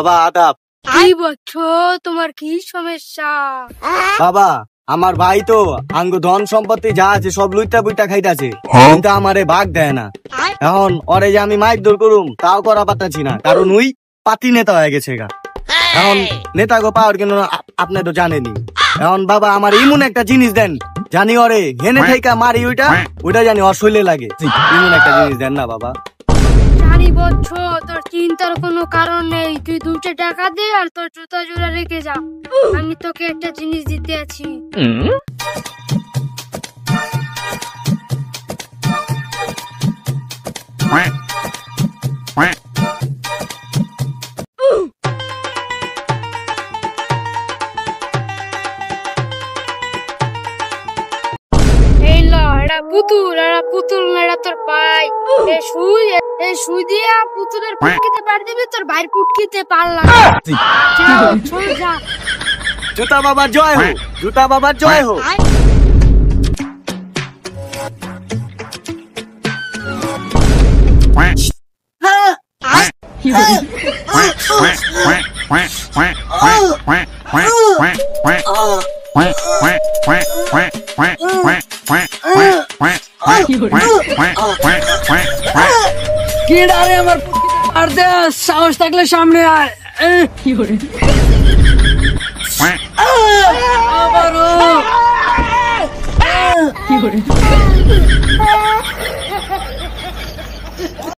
বাবা আদাব। কি বলছো? তোমার কি সমস্যা? বাবা আমার ভাই তো আঙ্গ ধন সম্পত্তি যা আছে সব লুইটা বুইটা খাইতাছে, কিন্তু আমারে ভাগ দেয় না। এখন ওরে যে আমি মাইক দৌড় করুম তাও করা পারতাছি না, কারণ ওই পাতি নেতা হয়ে গেছে গা। এখন নেতা গো পাওয়ার কেন আপনি তো জানেনি। এখন বাবা আমার ইমন একটা জিনিস দেন, জানি ওরে হেনে থেকে মারি ওইটা জানি ওর শৈলে লাগে, ইমন একটা জিনিস দেন না বাবা। জানি বলছো, তোর চিন্তার কোনো কারণ নেই। তুই 2টা টাকা দে আর তোর জুতা জোড়া রেখে যা, আমি তোকে একটা জিনিস দিতে আছি। এই ল, এটা পুতুল না, এটা তোর ভাই। এই সুই দিয়া পুতুলের পুটকিতে পার দিবি, তোর ভাইয়ের পুটকিতে পারলাম। চল যা। জুতা বাবার জয় হোক, জুতা বাবার জয় হোক। কিডারে আমার আর দে, সাহস থাকলে সামনে আয়। কি করে আবারও কি করে